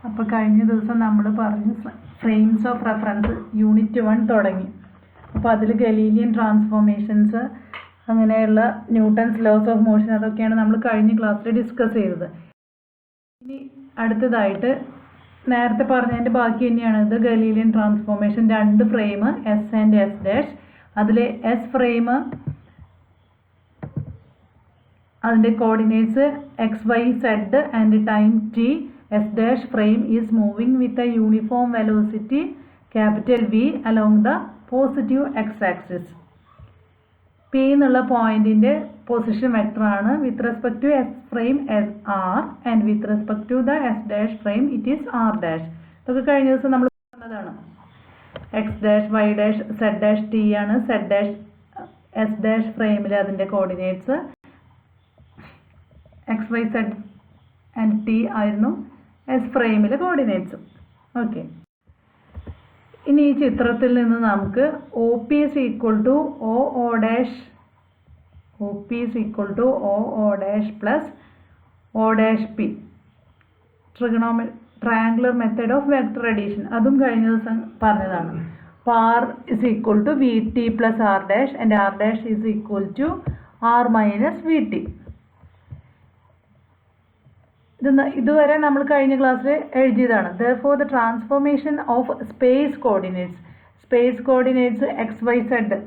അപ്പോൾ കഴിഞ്ഞ ദിവസം നമ്മൾ പറഞ്ഞു ഫ്രെയിംസ് ഓഫ് റെഫറൻസ് യൂണിറ്റ് 1 തുടങ്ങി. അപ്പോൾ അതിൽ ഗലീലിയൻ ട്രാൻസ്ഫോർമേഷൻസ്, അങ്ങനെയുള്ള ന്യൂട്ടൺസ് ലോസ് ഓഫ് മോഷൻ, അതൊക്കെയാണ് നമ്മൾ കഴിഞ്ഞ ക്ലാസ്സിൽ ഡിസ്കസ് ചെയ്തത്. ഇനി അടുത്തതായിട്ട് നേരത്തെ പറഞ്ഞതിൻ്റെ ബാക്കി തന്നെയാണ് ഇത്. ഗലീലിയൻ ട്രാൻസ്ഫോർമേഷൻ, രണ്ട് frame S and S dash. അതിൽ എസ് ഫ്രെയിം അതിൻ്റെ coordinates X Y Z and time T. S dash frame is moving with a uniform velocity capital V along the positive X axis. P എന്നുള്ള പോയിന്റിന്റെ position വെക്ടറാണ്. With respect to S frame S R and with respect to the S dash frame it is R dash. ഇതൊക്കെ കഴിഞ്ഞ ദിവസം നമ്മൾ പറഞ്ഞതാണ്. X dash Y dash Z dash T ആണ്. Z dash S dash ഫ്രെയിമിൽ അതിൻ്റെ coordinates X Y Z and T ആയിരുന്നു S ഫ്രെയിമിലെ കോർഡിനേറ്റ്സ്. ഓക്കെ, ഇനി ഈ ചിത്രത്തിൽ നിന്ന് നമുക്ക് O P is equal to O dash, O P is equal to O dash plus O dash P, triangular method of vector addition, അതും കഴിഞ്ഞ ദിവസം പറഞ്ഞതാണ്. അപ്പോൾ R is equal to V T plus R dash and R dash is equal to R minus V T. ഇതുവരെ നമ്മൾ കഴിഞ്ഞ ക്ലാസ്സിൽ എഴുതിയതാണ്. therefore the transformation of space coordinates X Y Z,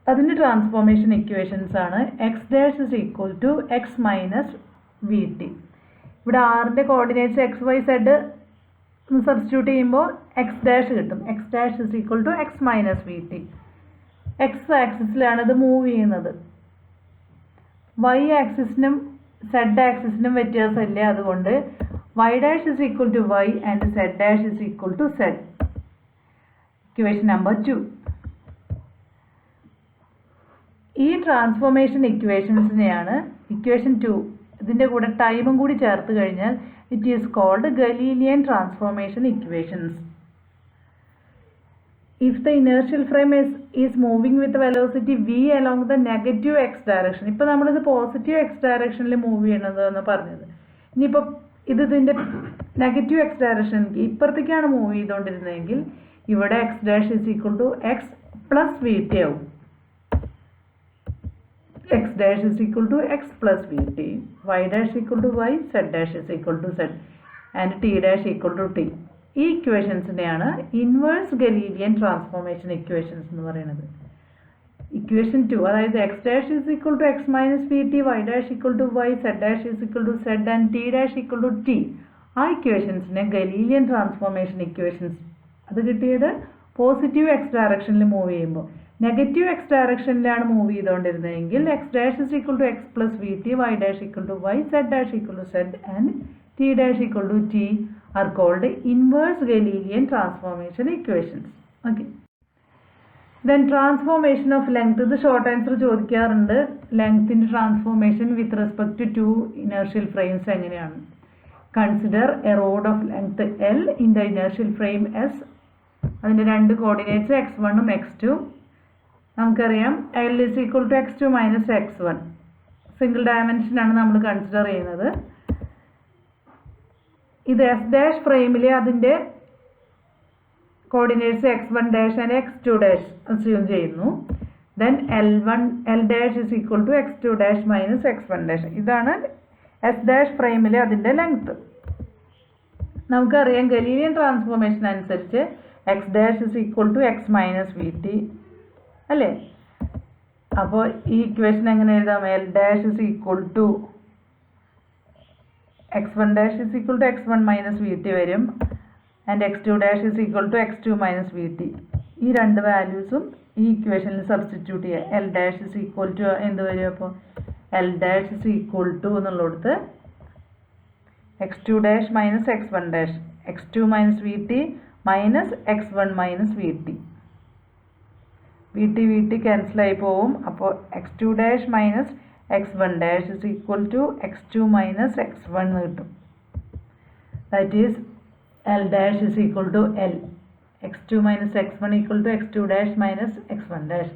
അതിൻ്റെ ട്രാൻസ്ഫോർമേഷൻ ഇക്വേഷൻസ് ആണ്. X dash is equal to X minus V T. ഇവിടെ ആറിൻ്റെ coordinates X Y Z substitute ചെയ്യുമ്പോൾ എക്സ് ഡാഷ് കിട്ടും. X dash is equal to X minus V T. X ആക്സിസിലാണ് ഇത് move ചെയ്യുന്നത്. Y ആക്സിസിനും സെഡ് ആക്സിസിനും വ്യത്യാസമില്ല. അതുകൊണ്ട് Y dash is equal to Y and Z dash is equal to Z. Equation number 2. ഈ ട്രാൻസ്ഫോർമേഷൻ ഇക്വേഷൻസിനെയാണ് ഇക്വേഷൻ 2, ഇതിൻ്റെ കൂടെ ടൈമും കൂടി ചേർത്ത് കഴിഞ്ഞാൽ it is called Galilean transformation equations. If the inertial frame is moving with velocity v along the negative x direction, ഇപ്പോൾ നമ്മളിത് positive X ഡയറക്ഷനിൽ മൂവ് ചെയ്യണതെന്ന് പറഞ്ഞത്. ഇനിയിപ്പോൾ ഇതിൻ്റെ നെഗറ്റീവ് എക്സ് ഡയറക്ഷനിലേക്ക് ഇപ്പുറത്തേക്കാണ് മൂവ് ചെയ്തുകൊണ്ടിരുന്നതെങ്കിൽ ഇവിടെ X dash is equal to X plus V T ആവും. X dash is equal to X plus V T, Y dash equal to Y, Z dash is equal to Z and T dash equal to T. ഈ ഇക്വേഷൻസിനെയാണ് inverse Galilean transformation equations എന്ന് പറയുന്നത്. Equation 2, അതായത് X dash is equal to X minus V T, Y dash equal to Y, Z dash is equal to Z and T dash equal to T. ആ ഇക്വേഷൻസിനെ Galilean transformation equations. അത് കിട്ടിയത് positive X ഡയറക്ഷനിൽ move ചെയ്യുമ്പോൾ. Negative X ഡയറക്ഷനിലാണ് move ചെയ്തുകൊണ്ടിരുന്നതെങ്കിൽ X dash is equal to X plus V T, Y dash equal to Y, Z dash equal to Z and T dash equal to T are called inverse Galilean transformation equations. Okay. Then transformation of length. ഇത് short answer ചോദിക്കാറുണ്ട്. ലെങ്ത്തിൻ്റെ transformation with respect to two inertial frames എങ്ങനെയാണ്? Consider a rod of length L in the inertial frame S. അതിൻ്റെ രണ്ട് coordinates X വണ്ണും X two. നമുക്കറിയാം L is equal to X two minus X one. Single ഡയമെൻഷനാണ് നമ്മൾ consider ചെയ്യുന്നത്. ഇത് S dash ഫ്രെയിമിലെ അതിൻ്റെ coordinates X one dash and X two dash assume ചെയ്യുന്നു. Then L dash is equal to X two dash minus X one dash. ഇതാണ് S dash ഫ്രെയിമിലെ അതിൻ്റെ ലെങ്ത്. നമുക്കറിയാം ഗലീലിയൻ ട്രാൻസ്ഫോർമേഷൻ അനുസരിച്ച് X dash is equal to X minus V T അല്ലേ? അപ്പോൾ ഈ equation എങ്ങനെ എഴുതാം? L dash is equal to x1 dash is equal to x1 minus vt വരും and x2 dash is equal to x2 minus vt. ഈ രണ്ട് വാല്യൂസും ഈ ഇക്വേഷനിൽ സബ്സ്റ്റിറ്റ്യൂട്ട് ചെയ്യുക. L dash is equal to എന്ത് വരും? അപ്പോൾ L dash is equal to എന്നുള്ളിടത്ത് x2 dash minus x1 dash, x2 minus V T minus x1 minus V T. V T ക്യാൻസലായി പോവും. അപ്പോൾ x2 dash minus x1 dash is equal to x2 minus x1 കിട്ടും. That is L dash is equal to L. x2 minus x1 equal to x2 dash minus x1 dash.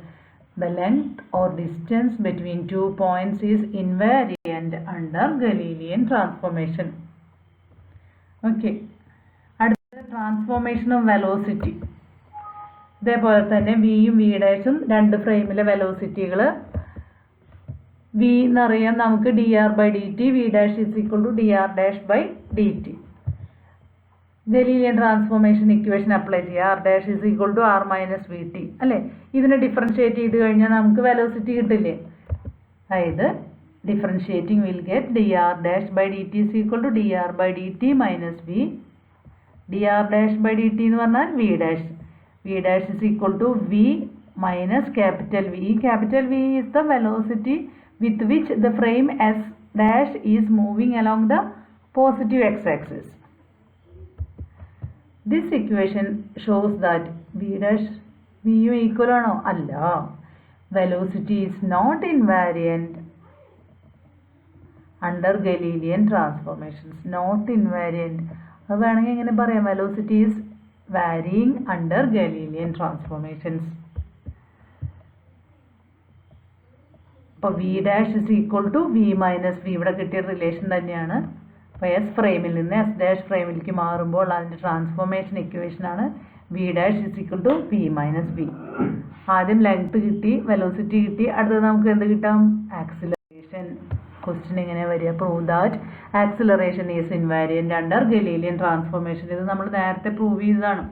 The length or distance between 2 points is invariant under Galilean transformation. Okay, അടുത്ത transformation of velocity. ഇതേപോലെ തന്നെ വിയും V ഡാഷും രണ്ട് ഫ്രെയിമിലെ വെലോസിറ്റികൾ. V എന്നറിയാം നമുക്ക് dr/dt, V dash is equal to dr'/dt. Galilean transformation equation apply ചെയ്യുക. r dash is equal to r minus V T അല്ലേ. ഇതിനെ ഡിഫറൻഷിയേറ്റ് ചെയ്ത് കഴിഞ്ഞാൽ നമുക്ക് വെലോസിറ്റി കിട്ടില്ലേ. അതായത് differentiating will get dr'/dt is equal to dr/dt minus V. dr'/dt എന്ന് പറഞ്ഞാൽ V dash. V dash is equal to V minus capital V. Capital V is the velocity with which the frame S dash is moving along the positive x-axis. This equation shows that v dash v equal ആണോ? അല്ല. Velocity is not invariant under Galilean transformations. Not invariant. അത് വേണമെങ്കിൽ എങ്ങനെ പറയാം? Velocity is varying under Galilean transformations. അപ്പോൾ V dash is equal to V minus V. ഇവിടെ കിട്ടിയ relation തന്നെയാണ്. അപ്പോൾ എസ് ഫ്രെയിമിൽ നിന്ന് എസ് ഡാഷ് ഫ്രെയിമിലേക്ക് മാറുമ്പോൾ അതിൻ്റെ ട്രാൻസ്ഫോർമേഷൻ ഇക്വേഷനാണ് V dash is equal to V minus V. ആദ്യം ലെങ്ത് കിട്ടി, വെലോസിറ്റി കിട്ടി, അടുത്തത് നമുക്ക് എന്ത് കിട്ടാം? ആക്സിലറേഷൻ. ക്വസ്റ്റ്യൻ ഇങ്ങനെ വരിക, prove that acceleration is invariant under Galilean transformation. ഇത് നമ്മൾ നേരത്തെ പ്രൂവ് ചെയ്തതാണ്.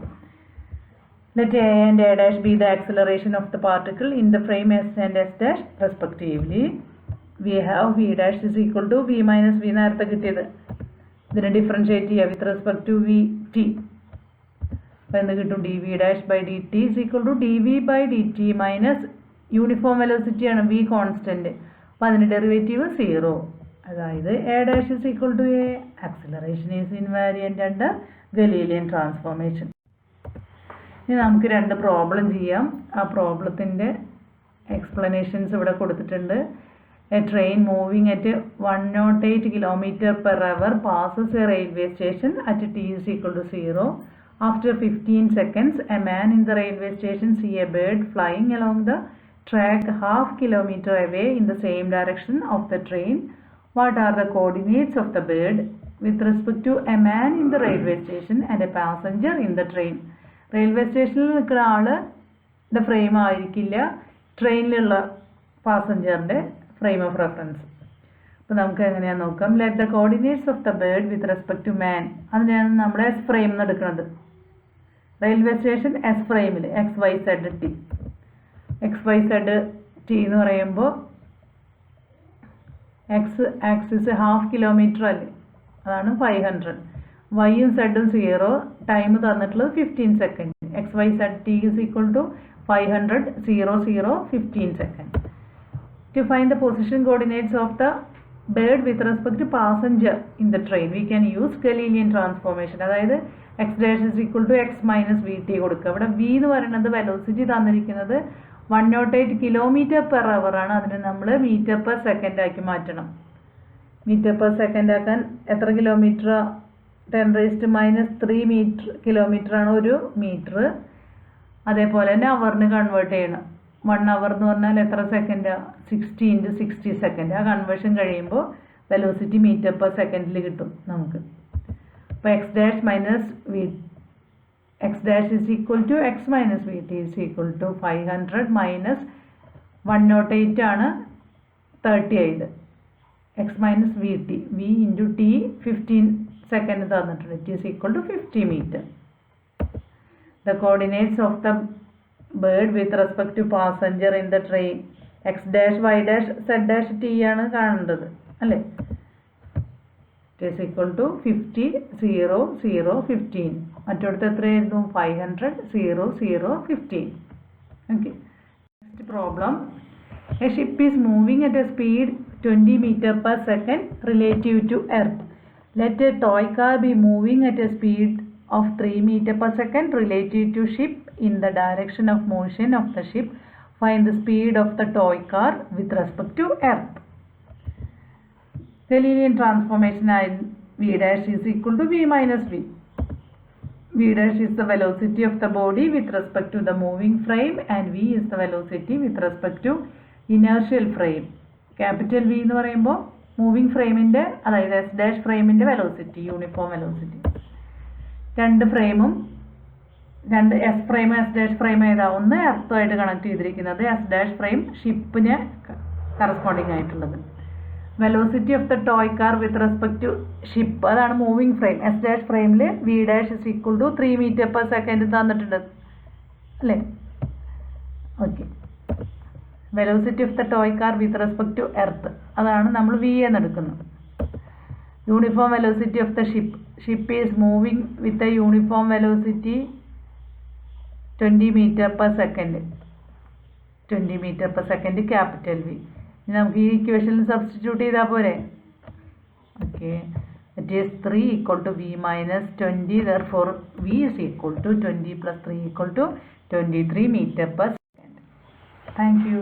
Let a and a dash be the acceleration of the particle in the frame S and S dash respectively. We have v dash is equal to v minus v നേരത്തെ കിട്ടിയത്. ഇതിനെ differentiate ചെയ്യുക with respect to V T. അപ്പോൾ എന്ത് കിട്ടും? dv dash by dt is equal to dv by dt minus uniform velocity ആണ് v constant. അപ്പോൾ അതിൻ്റെ ഡെറിവേറ്റീവ് 0. അതായത് a dash is equal to a. Acceleration is invariant under Galilean transformation. ഇനി നമുക്ക് രണ്ട് പ്രോബ്ലം ചെയ്യാം. ആ പ്രോബ്ലത്തിൻ്റെ എക്സ്പ്ലനേഷൻസ് ഇവിടെ കൊടുത്തിട്ടുണ്ട്. A train moving at 108 km/h passes a railway station at t is equal to 0. After 15 seconds, a man in the railway station see a bird flying along the track half kilometer away in the same direction of the train. What are the coordinates of the bird with respect to a man in the railway station and a passenger in the train? Railway സ്റ്റേഷനിൽ നിൽക്കുന്ന ആളുടെ frame ആയിരിക്കില്ല ട്രെയിനിലുള്ള പാസഞ്ചറിൻ്റെ frame of reference. അപ്പോൾ നമുക്ക് എങ്ങനെയാണെന്ന് നോക്കാം. Let the coordinates of the bird with respect to man. അതിനാണ് നമ്മൾ എസ് ഫ്രെയിം എന്ന് എടുക്കുന്നത്. റെയിൽവേ സ്റ്റേഷൻ എസ് ഫ്രെയിമിൽ XYZ T. XYZ T എന്ന് പറയുമ്പോൾ എക്സ് ആക്സിസ് ഹാഫ് കിലോമീറ്റർ അല്ലേ, അതാണ് 500. വൈയും സെഡും 0, ടൈം തന്നിട്ടുള്ളത് 15 second. XYZ T is equal to 500, 0, 0, 15 seconds. To find the position coordinates of the bird with respect to passenger in the train, we can use Galilean transformation. അതായത് x dash is equal to x minus vt കൊടുക്കുക. ഇവിടെ v എന്ന് പറയുന്നത് velocity തന്നിരിക്കുന്നത് 108 km/h ആണ്. അതിന് നമ്മൾ m/s ആക്കി മാറ്റണം. m/s ആക്കാൻ എത്ര കിലോമീറ്റർ? 10⁻³ കിലോമീറ്റർ ആണ് ഒരു മീറ്റർ. അതേപോലെ തന്നെ അവറിന് കൺവേർട്ട് ചെയ്യണം. 1 അവർ എന്ന് പറഞ്ഞാൽ എത്ര സെക്കൻഡ്? 60 × 60 സെക്കൻഡ്. ആ കൺവേർഷൻ കഴിയുമ്പോൾ വെലോസിറ്റി m/s കിട്ടും നമുക്ക്. അപ്പോൾ x dash is equal to x minus vt is equal to 500 minus 108 ആണ് 30 ആയത്. x minus vt, v into t 15 second തന്നിട്ടുണ്ട്. It is equal to 50 meter. The coordinates of the bird with respect to passenger in the train. X dash Y dash Z dash T ആണ് കാണേണ്ടത് അല്ലേ. It is equal to 50, 0, 0, 15. മറ്റൊടുത്ത് എത്രയായിരുന്നു? 500, 0, 0, 15. Okay, next problem. A ship is moving at a speed 20 m/s relative to earth. Let a toy car be moving at a speed of 3 m/s relative to ship in the direction of motion of the ship. Find the speed of the toy car with respect to earth. Galilean transformation v dash is equal to v minus v. V dash is the velocity of the body with respect to the moving frame and v is the velocity with respect to inertial frame. Capital V എന്ന് പറയുമ്പോൾ moving ഫ്രെയിമിൻ്റെ, അതായത് S dash ഫ്രെയിമിൻ്റെ velocity, uniform velocity. രണ്ട് ഫ്രെയിമും രണ്ട് S frame S dash frame ഏതാ? ഒന്ന് എർത്തുമായിട്ട് കണക്ട് ചെയ്തിരിക്കുന്നത്, എസ് ഡാഷ് ഫ്രെയിം ഷിപ്പിന് കറസ്പോണ്ടിങ് ആയിട്ടുള്ളത്. Velocity of the toy car with respect to ship, അതാണ് മൂവിങ് ഫ്രെയിം. എസ് ഡാഷ് ഫ്രെയിമിൽ V dash is equal to 3 metre per second തന്നിട്ടുണ്ട് അല്ലേ? Okay. Velocity of the toy car with respect to earth, അതാണ് നമ്മൾ V എന്ന് എടുക്കുന്നത്. Uniform velocity of the ship is moving with a uniform velocity 20 metre per second. 20 metre per second capital V. ഇനി നമുക്ക് ഈ ഇക്വേഷനിൽ സബ്സ്റ്റിറ്റ്യൂട്ട് ചെയ്താൽ പോരെ? Okay. That is 3 equal to v minus 20. Therefore, v is equal to 20 plus 3 equal to 23 meter per second. Thank you.